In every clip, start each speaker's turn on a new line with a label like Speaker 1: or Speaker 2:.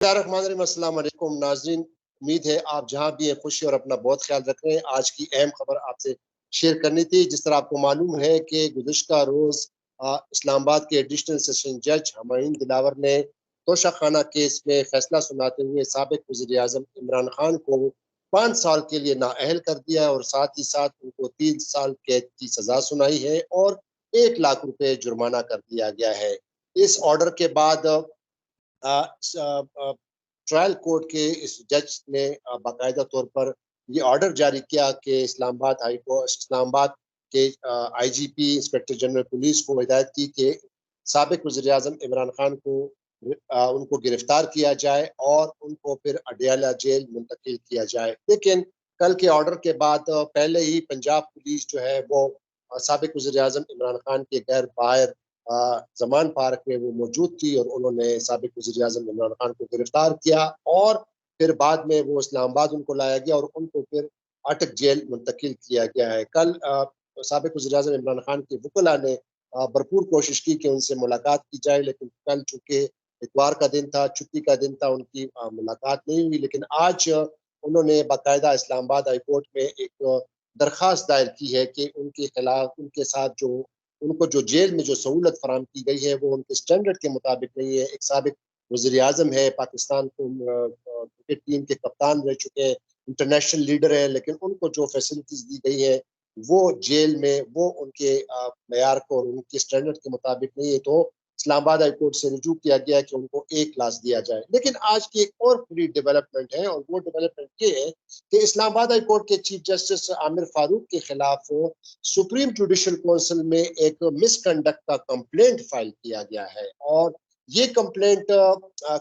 Speaker 1: अस्सलाम वालेकुम नाज़रीन, उम्मीद है आप जहाँ भी हैं खुश और अपना बहुत ख्याल रख रहे हैं। आज की अहम खबर आपसे शेयर करनी थी। जिस तरह आपको मालूम है कि गुज़िश्ता रोज़ इस्लामाबाद के एडिशनल सेशन जज हुमायूं दिलावर ने तोशाखाना केस में फैसला सुनाते हुए साबिक वज़ीर-ए-आज़म इमरान खान को 5 साल के लिए नाअहल कर दिया है और साथ ही साथ उनको 3 साल कैद की सज़ा सुनाई है और 1 लाख रुपए जुर्माना कर दिया गया है। इस ऑर्डर के बाद ट्रायल कोर्ट के इस जज ने बाकायदा तौर पर ये ऑर्डर जारी किया कि इस्लामाबाद के आईजीपी इंस्पेक्टर जनरल पुलिस को हिदायत की कि साबिक वज़ीर आज़म इमरान खान को उनको गिरफ्तार किया जाए और उनको फिर अडयाला जेल मुंतकिल किया जाए। लेकिन कल के ऑर्डर के बाद पहले ही पंजाब पुलिस जो है वो साबिक वज़ीर आज़म इमरान खान के घर बाहर जमान पार्क में वो मौजूद थी और उन्होंने साबिक वज़ीर आज़म इमरान खान को गिरफ्तार किया और फिर बाद में वो इस्लामाबाद उनको लाया गया और उनको फिर अटक जेल मुंतकिल किया गया है। कल साबिक वज़ीर आज़म इमरान खान के वकला ने भरपूर कोशिश की कि उनसे मुलाकात की जाए, लेकिन कल चूँकि इतवार का दिन था, छुट्टी का दिन था, उनकी मुलाकात नहीं हुई। लेकिन आज उन्होंने बाकायदा इस्लामाबाद हाई कोर्ट में एक दरख्वास्त दायर की है कि उनके खिलाफ उनके साथ जो उनको जो जेल में जो सहूलत फराम की गई है वो उनके स्टैंडर्ड के मुताबिक नहीं है। एक साबिक वज़ीर आज़म है, पाकिस्तान को क्रिकेट टीम के कप्तान रह चुके हैं, इंटरनेशनल लीडर है, लेकिन उनको जो फैसिलिटीज़ दी गई है वो जेल में वो उनके मयार को और उनके स्टैंडर्ड के मुताबिक नहीं है। तो इस्लामाबाद हाई कोर्ट से रुजू किया गया कि उनको 1 क्लास दिया जाए। लेकिन आज की एक और बड़ी डेवलपमेंट है और वो डेवलपमेंट ये है कि इस्लामाबाद हाई कोर्ट के चीफ जस्टिस आमिर फारूक के खिलाफ सुप्रीम जुडिशल काउंसिल में एक मिसकंडक्ट का कंप्लेंट फाइल किया गया है और ये कंप्लेंट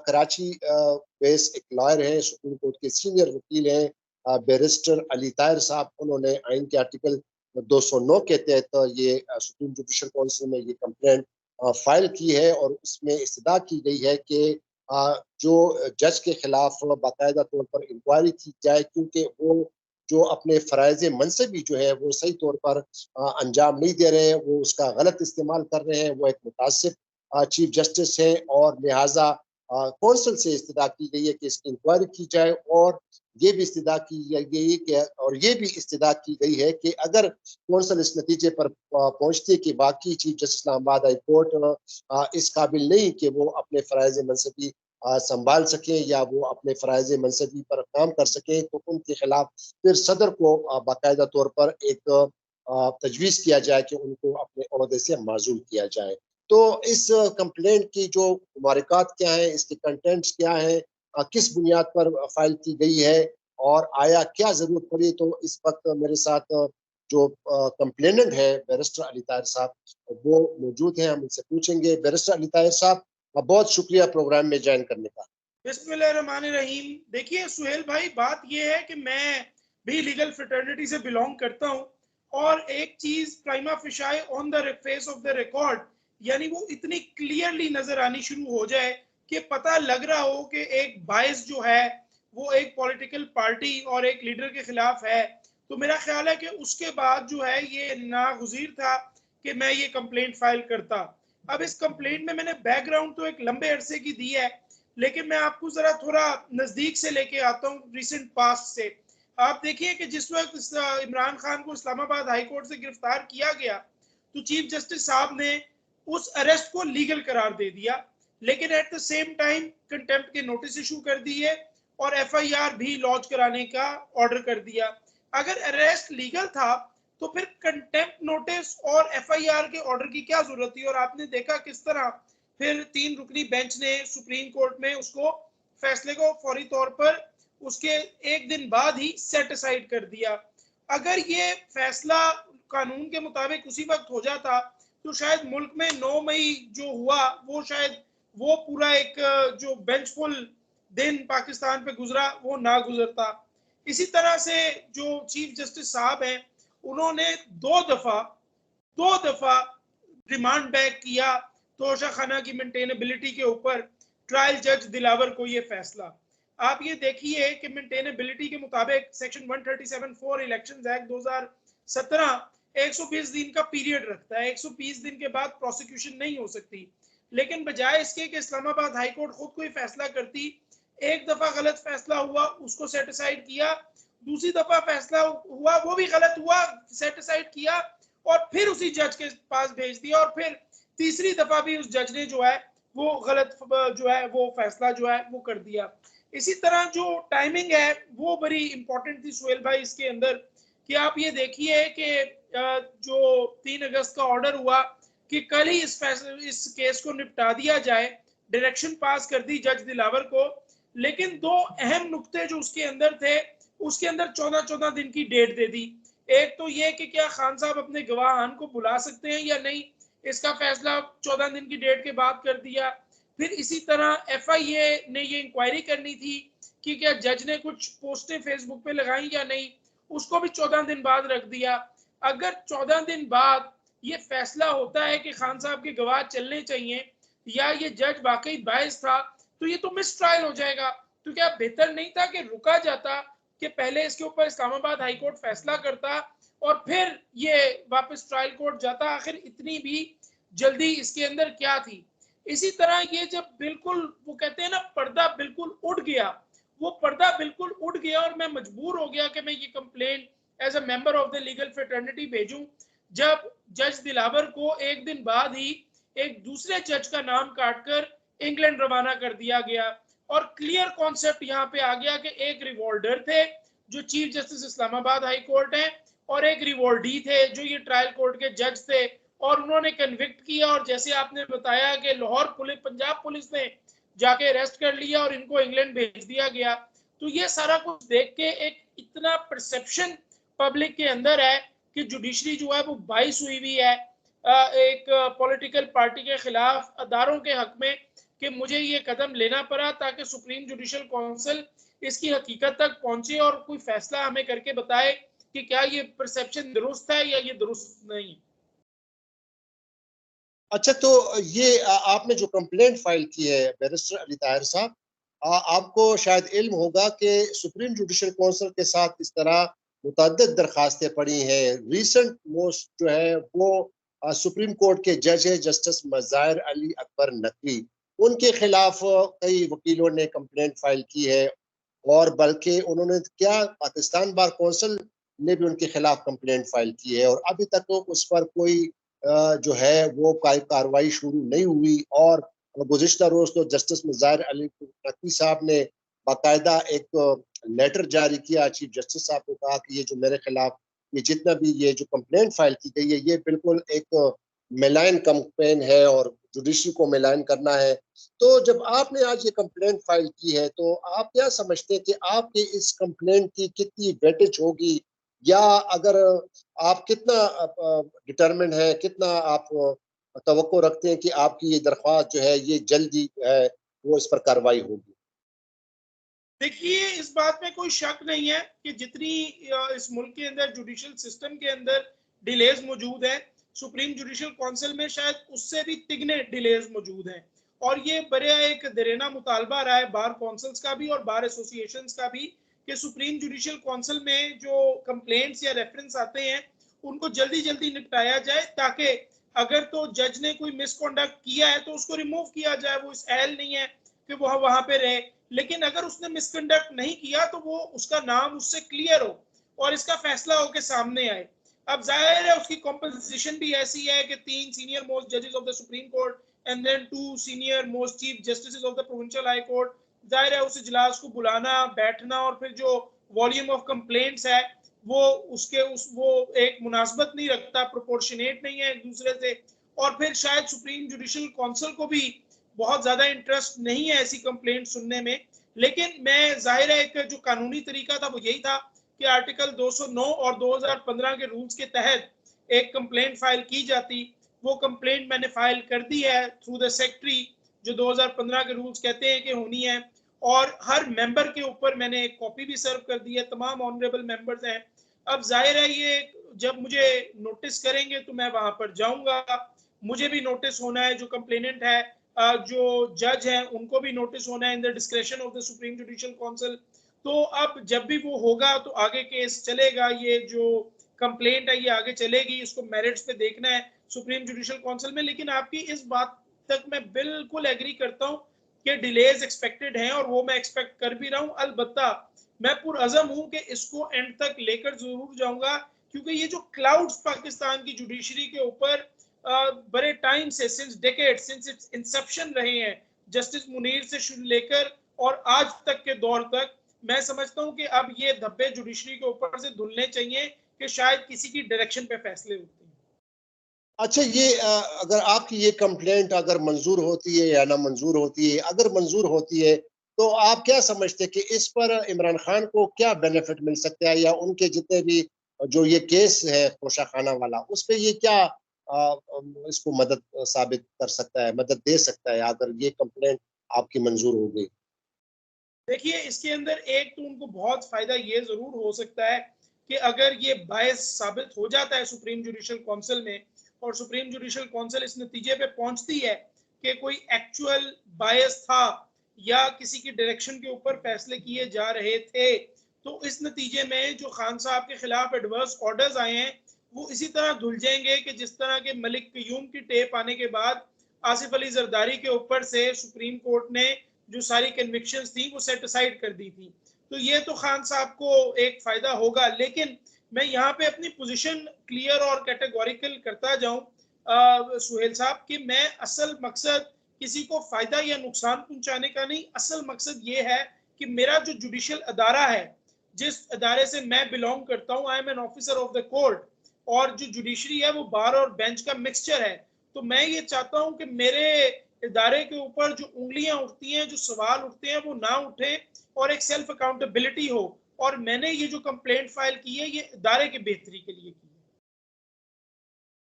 Speaker 1: कराची बेस एक लॉयर है, सुप्रीम कोर्ट के सीनियर वकील हैं बैरिस्टर अली ताहिर साहब। उन्होंने आइन के आर्टिकल 209 के तहत ये सुप्रीम जुडिशल काउंसिल में ये कंप्लेंट फाइल की है और उसमें इस्तदा की गई है कि जो जज के खिलाफ बाकायदा तौर पर इंक्वायरी की जाए, क्योंकि वो जो अपने फ़राइज़ मनसबी जो है वो सही तौर पर अंजाम नहीं दे रहे हैं, वो उसका गलत इस्तेमाल कर रहे हैं। वो एक मुतासिब चीफ जस्टिस हैं और लिहाजा कौंसल से इस्तदा की गई है कि इसकी इंक्वायरी की जाए और ये भी इस्तदा की गई है कि और ये भी इस्तदा की गई है कि अगर कौंसल इस नतीजे पर पहुंचती है कि बाकी chief justice Islamabad high court इस काबिल नहीं कि वो अपने फ़राइज़ मनसबी संभाल सकें या वो अपने फ़राइज़ मनसबी पर काम कर सकें, तो उनके खिलाफ फिर सदर को बाकायदा तौर पर एक तजवीज़ किया जाए कि उनको अपने ओहदे से माज़ूल किया जाए। तो इस कंप्लेंट की जो मुबारकात क्या है, इसके कंटेंट्स क्या है, किस बुनियाद पर फाइल की गई है और आया क्या ज़रूरत पड़ी, तो इस वक्त मेरे साथ जो कंप्लेनेंट है बैरिस्टर अली ताहिर साहब वो मौजूद हैं। हम उनसे पूछेंगे। बैरिस्टर अली ताहिर साहब, बहुत शुक्रिया प्रोग्राम में ज्वाइन करने का।
Speaker 2: बिस्मिल्लाहिर्रहमानिर्रहीम। देखिए सुहेल भाई, बात यह है कि मैं भी लीगल फ्रेटर्निटी से बिलोंग करता हूं और एक चीज prima facie on the face of the record, यानी वो इतनी क्लियरली नजर आनी शुरू हो जाए कि पता लग रहा हो कि एक बायस जो है वो एक पॉलिटिकल पार्टी और एक लीडर के खिलाफ है, तो मेरा ख्याल है कि उसके बाद जो है ये नागुज़ीर था कि मैं ये कंप्लेंट फाइल करता। अब इस कंप्लेंट में मैंने बैकग्राउंड तो एक लंबे अरसे की दी है, लेकिन मैं आपको जरा थोड़ा नजदीक से लेके आता हूँ रिसेंट पास्ट से। आप देखिए कि जिस वक्त इमरान खान को इस्लामाबाद हाई कोर्ट से गिरफ्तार किया गया तो चीफ जस्टिस साहब ने उस अरेस्ट को लीगल करार दे दिया, लेकिन at the same time contempt के नोटिस इशू कर दिए और एफआईआर भी लॉन्च कराने का ऑर्डर कर दिया। अगर अरेस्ट लीगल था तो फिर कंटेम्प्ट नोटिस और एफआईआर के ऑर्डर की क्या जरूरत थी? और आपने देखा किस तरह फिर 3 रुकनी बेंच ने सुप्रीम कोर्ट में उसको फैसले को फौरी तौर पर उसके एक दिन बाद ही सेट असाइड कर दिया। अगर ये फैसला कानून के मुताबिक उसी वक्त हो जाता तो शायद मुल्क में 9 मई जो हुआ वो शायद वो पूरा एक जो बेंचफुल दिन पाकिस्तान पे गुजरा वो ना गुजरता। इसी तरह से जो चीफ जस्टिस साहब हैं उन्होंने दो दफा रिमांड बैक किया तोशाखाना की मेंटेनेबिलिटी के ऊपर ट्रायल जज दिलावर को ये फैसला। आप ये देखिए कि मेंटेनेबिलिटी के मुताबिक सेक्शन 137(4) इलेक्शंस एक्ट 2017 120 दिन का पीरियड रखता है। 120 दिन के बाद प्रोसिक्यूशन नहीं हो सकती, लेकिन बजाय इसके कि इस्लामाबाद हाई कोर्ट खुद कोई फैसला करती, एक दफा गलत फैसला हुआ, उसको सेट असाइड किया, दूसरी दफा फैसला हुआ, वो भी गलत हुआ, सेट असाइड किया, और फिर उसी जज के पास भेज दिया, और फिर तीसरी दफा भी उस जज ने जो है वो गलत जो है वो फैसला जो है वो कर दिया। इसी तरह जो टाइमिंग है वो बड़ी इंपॉर्टेंट थी सुहेल भाई इसके अंदर, कि आप ये देखिए कि जो 3 अगस्त का ऑर्डर हुआ कि कल ही इस केस को निपटा दिया जाए, डायरेक्शन पास कर दी जज दिलावर को, लेकिन दो अहम नुक्ते जो उसके अंदर थे, उसके अंदर 14-14 दिन की डेट दे दी। एक तो ये कि क्या खान साहब अपने गवाहान को बुला सकते हैं या नहीं, इसका फैसला 14 दिन की डेट के बाद कर दिया। फिर इसी तरह एफआईए ने ये इंक्वायरी करनी थी कि क्या जज ने कुछ पोस्टें फेसबुक पे लगाई या नहीं, उसको भी 14 दिन बाद रख दिया। अगर 14 दिन बाद ये फैसला होता है कि खान साहब के गवाह चलने चाहिए या ये जज वाकई बायस था, तो ये तो मिस ट्रायल हो जाएगा। तो क्या बेहतर नहीं था कि रुका जाता, कि पहले इसके ऊपर इस्लामाबाद हाई कोर्ट फैसला करता और फिर ये वापस ट्रायल कोर्ट जाता? आखिर इतनी भी जल्दी इसके अंदर क्या थी? इसी तरह ये जब बिल्कुल वो कहते हैं ना पर्दा बिल्कुल उड़ गया, वो पर्दा बिल्कुल उड़ गया और मैं मजबूर हो गया कि मैं ये complaint as a member of the legal fraternity भेजूं, जब जज दिलावर को एक दिन बाद ही एक दूसरे जज का नाम काटकर इंग्लैंड रवाना कर दिया गया। और क्लियर कॉन्सेप्ट यहाँ पे आ गया कि एक रिवॉल्डर थे जो chief justice Islamabad high court है, और एक रिवॉल्डी थे जो ये ट्रायल कोर्ट के जज थे, और उन्होंने कन्विक्ट किया। और जैसे आपने बताया कि लाहौर पुलिस, पंजाब पुलिस ने जाके अरेस्ट कर लिया और इनको इंग्लैंड भेज दिया गया। तो ये सारा कुछ देख के एक इतना परसेप्शन पब्लिक के अंदर है कि जुडिशरी जो है वो बाइस हुई हुई है एक पॉलिटिकल पार्टी के खिलाफ, अदारों के हक में, कि मुझे ये कदम लेना पड़ा ताकि सुप्रीम जुडिशल काउंसिल इसकी हकीकत तक पहुंचे और कोई फैसला हमें करके बताए कि क्या ये परसेप्शन दुरुस्त है या ये दुरुस्त नहीं।
Speaker 1: अच्छा, तो ये आपने जो कंप्लेंट फाइल की है बैरिस्टर अली ताहिर साहब, आपको शायद इल्म होगा कि सुप्रीम जुडिशल काउंसिल के साथ इस तरह मुतअद्दिद दरखास्तें पड़ी हैं। रिसेंट मोस्ट जो है वो सुप्रीम कोर्ट के जज है जस्टिस मज़ाहिर अली अकबर नकवी, उनके खिलाफ कई वकीलों ने कंप्लेंट फाइल की है, और बल्कि उन्होंने क्या पाकिस्तान बार कौंसिल ने भी उनके खिलाफ कंप्लेंट फाइल की है, और अभी तक तो उस पर कोई जो है वो कार्रवाई शुरू नहीं हुई। और गुज़िश्ता रोज तो जस्टिस मुज़ाहिर अली नकवी साहब ने बाकायदा एक लेटर जारी किया चीफ जस्टिस साहब को, कहा कि ये जो मेरे खिलाफ ये जितना भी ये जो कंप्लेंट फाइल की गई है ये बिल्कुल एक मेलाइन कंप्लेन है और जुडिशरी को मेलाइन करना है। तो जब आपने आज ये कंप्लेंट फाइल की है तो आप क्या समझते हैं कि आपके इस कंप्लेंट की कितनी वेटेज होगी, या अगर आप कितना डिटरमिन है, कितना आप तवक्को रखते हैं कि आपकी ये दरख्वास्त जो है ये जल्दी है वो इस पर कार्रवाई होगी?
Speaker 2: देखिए, इस बात में कोई शक नहीं है कि जितनी इस मुल्क के अंदर जुडिशियल सिस्टम के अंदर डिलेज मौजूद है, सुप्रीम जुडिशियल काउंसिल में शायद उससे भी तिगने डिलेज मौजूद हैं। और ये बड़ा एक दरेना मुतालबा रहा है बार काउंसिल्स का भी और बार एसोसिएशंस का भी, कि सुप्रीम जुडिशियल काउंसिल में जो कंप्लेंट्स या रेफरेंस आते हैं उनको जल्दी जल्दी निपटाया जाए, ताकि अगर तो जज ने कोई मिसकॉन्डक्ट किया है तो उसको रिमूव किया जाए, वो इस अहल नहीं है कि वो वहां पे रहे। लेकिन अगर उसने मिसकंडक्ट नहीं किया तो वो उसका नाम उससे क्लियर हो और इसका फैसला हो के सामने आए। अब जाहिर है उसकी कॉम्पोजिशन भी ऐसी है कि 3 सीनियर मोस्ट जजेस of the supreme court and then 2 senior most chief justice of the provincial high court, जाहिर है उस इजलास को बुलाना, बैठना और फिर जो वॉल्यूम ऑफ कंप्लेंट्स है वो उसके वो एक मुनासबत नहीं रखता, प्रोपोर्शनेट नहीं है एक दूसरे से। और फिर शायद सुप्रीम जुडिशियल काउंसिल को भी बहुत ज्यादा इंटरेस्ट नहीं है ऐसी कंप्लेंट सुनने में। लेकिन मैं जाहिर है एक जो कानूनी तरीका था वो यही था कि आर्टिकल 209 और 2015 के रूल्स के तहत एक कंप्लेंट फाइल की जाती। वो कंप्लेंट मैंने फाइल कर दी है थ्रू द सेक्रेटरी, जो 2015 के रूल्स कहते हैं कि होनी है, और हर मेंबर के ऊपर मैंने एक कॉपी भी सर्व कर दी है, तमाम ऑनरेबल मेंबर्स हैं। अब जाहिर है ये जब मुझे नोटिस करेंगे तो मैं वहां पर जाऊंगा, मुझे भी नोटिस होना है, जो कंप्लेनेंट है जो जज हैं उनको भी नोटिस होना है in the discretion of the supreme judicial council. तो अब जब भी वो होगा तो आगे केस चलेगा, ये जो कंप्लेंट है ये आगे चलेगी, इसको मेरिट्स पे देखना है सुप्रीम जुडिशियल काउंसिल में। लेकिन आपकी इस बात तक मैं बिल्कुल एग्री करता हूँ के डिलेज एक्सपेक्टेड हैं और वो मैं एक्सपेक्ट कर भी रहा हूँ। अलबत्ता मैं पुरअज़म हूँ कि इसको एंड तक लेकर जरूर जाऊंगा, क्योंकि ये जो क्लाउड्स पाकिस्तान की जुडिशरी के ऊपर बड़े टाइम से, since decade, since its inception रहे हैं, जस्टिस मुनीर से लेकर और आज तक के दौर तक, मैं समझता हूं कि अब ये धब्बे जुडिशरी के ऊपर से धुलने चाहिए कि शायद किसी की डायरेक्शन पे फैसले होते हैं।
Speaker 1: अच्छा, ये अगर आपकी ये कंप्लेंट अगर मंजूर होती है या ना मंजूर होती है, अगर मंजूर होती है तो आप क्या समझते हैं कि इस पर इमरान खान को क्या बेनिफिट मिल सकता है, या उनके जितने भी जो ये केस है कोशाखाना वाला, उस पे ये क्या इसको मदद साबित कर सकता है, मदद दे सकता है अगर ये कंप्लेंट आपकी मंजूर हो गई?
Speaker 2: देखिए, इसके अंदर एक तो उनको बहुत फायदा ये जरूर हो सकता है कि अगर ये बायस साबित हो जाता है सुप्रीम जुडिशल काउंसिल में, और सुप्रीम जुडिशल काउंसिल इस नतीजे पे पहुंचती है कि कोई एक्चुअल बायस था या किसी की डायरेक्शन के ऊपर फैसले किए जा रहे थे, तो इस नतीजे में जो खान साहब के खिलाफ एडवर्स ऑर्डर्स आए हैं वो इसी तरह धुल जाएंगे कि जिस तरह के मलिक क्यूम की टेप आने के बाद आसिफ अली जरदारी के ऊपर से सुप्रीम कोर्ट ने जो सारी कन्विक्शंस थी वो सेट असाइड कर दी थी। तो ये तो खान साहब को एक फायदा होगा, लेकिन मैं यहाँ पे अपनी पोजीशन क्लियर और कैटेगोरिकल करता जाऊं सुहेल साहब कि मैं असल मकसद किसी को फायदा या नुकसान पहुंचाने का नहीं, असल मकसद ये है कि मेरा जो जुडिशियल अदारा है, जिस अदारे से मैं बिलोंग करता हूँ, I am an officer of the court, और जो जुडिशरी है वो बार और बेंच का मिक्सचर है। तो मैं ये चाहता हूँ कि मेरे इदारे के ऊपर जो उंगलियां उठती हैं, जो सवाल उठते हैं, वो ना उठे और एक सेल्फ अकाउंटेबिलिटी हो। और मैंने ये जो कंप्लेंट फाइल की है ये इदारे की बेहतरी के लिए की है।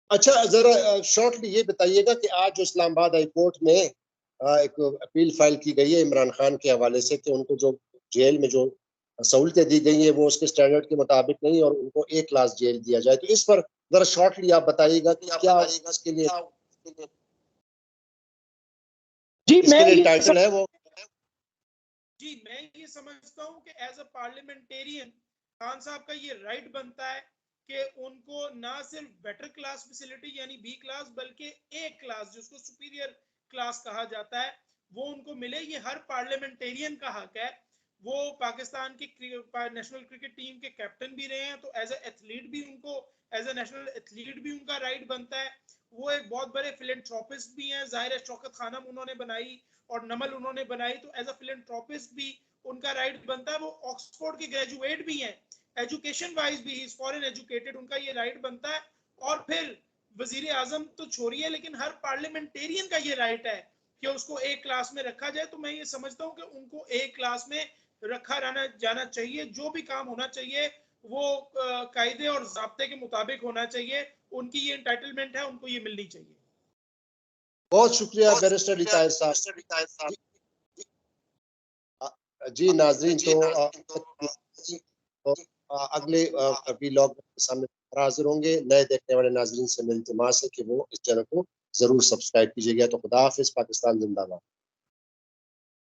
Speaker 1: अच्छा, जरा शॉर्टली ये बताइएगा कि आज जो इस्लामाबाद हाई कोर्ट में एक अपील फाइल की गई है इमरान खान के हवाले से कि उनको जो जेल में जो सहूलतें दी गई हैं वो उसके स्टैंडर्ड के मुताबिक नहीं, और उनको एक क्लास जेल दिया जाए, तो इस पर जरा शॉर्टली आप बताइएगा कि क्या
Speaker 2: जी
Speaker 1: इसके
Speaker 2: मैं
Speaker 1: लिए
Speaker 2: ये
Speaker 1: टाइटल है वो?
Speaker 2: जी मैं ये समझता हूँ कि एज अ पार्लियामेंटेरियन खान साहब का ये राइट बनता है कि उनको ना सिर्फ बेटर क्लास फैसिलिटी यानी बी क्लास, बल्कि ए क्लास जिसको सुपीरियर क्लास कहा जाता है वो उनको मिले। ये हर पार्लियामेंटेरियन का हक है। वो पाकिस्तान की नेशनल क्रिकेट टीम के कैप्टन भी रहे हैं, तो एज ए एथलीट भी उनको, एज ए नेशनल एथलीट भी उनका राइट बनता है। वो एक बहुत बड़े फिलेंथ्रोपिस्ट भी हैं, जाहिर है शौकत खानम उन्होंने बनाई और नमल उन्होंने बनाई, तो एज अ फिलेंथ्रोपिस्ट भी उनका राइट बनता है। वो ऑक्सफोर्ड के ग्रेजुएट भी हैं, एजुकेशन वाइज भी ही फॉरेन एजुकेटेड, उनका ये राइट बनता है। और फिर वजीर आजम तो छोड़िए, लेकिन हर पार्लियामेंटेरियन का ये राइट है कि उसको एक क्लास में रखा जाए। तो मैं ये समझता हूँ कि उनको एक क्लास में रखा रहना जाना चाहिए। जो भी काम होना चाहिए वो कायदे और ज़ाब्ते के मुताबिक होना चाहिए। उनकी ये एंटाइटलमेंट है, उनको ये मिलनी चाहिए।
Speaker 1: बहुत शुक्रिया बैरिस्टर रिटायर साहब। जी, जी नाजरीन, तो अगले वीलॉग के सामने हाजिर होंगे। नए देखने वाले नाजरीन से मेरी इल्तिमास है कि वो इस चैनल को जरूर सब्सक्राइब कीजिएगा। तो खुदा हाफिज, पाकिस्तान जिंदाबाद।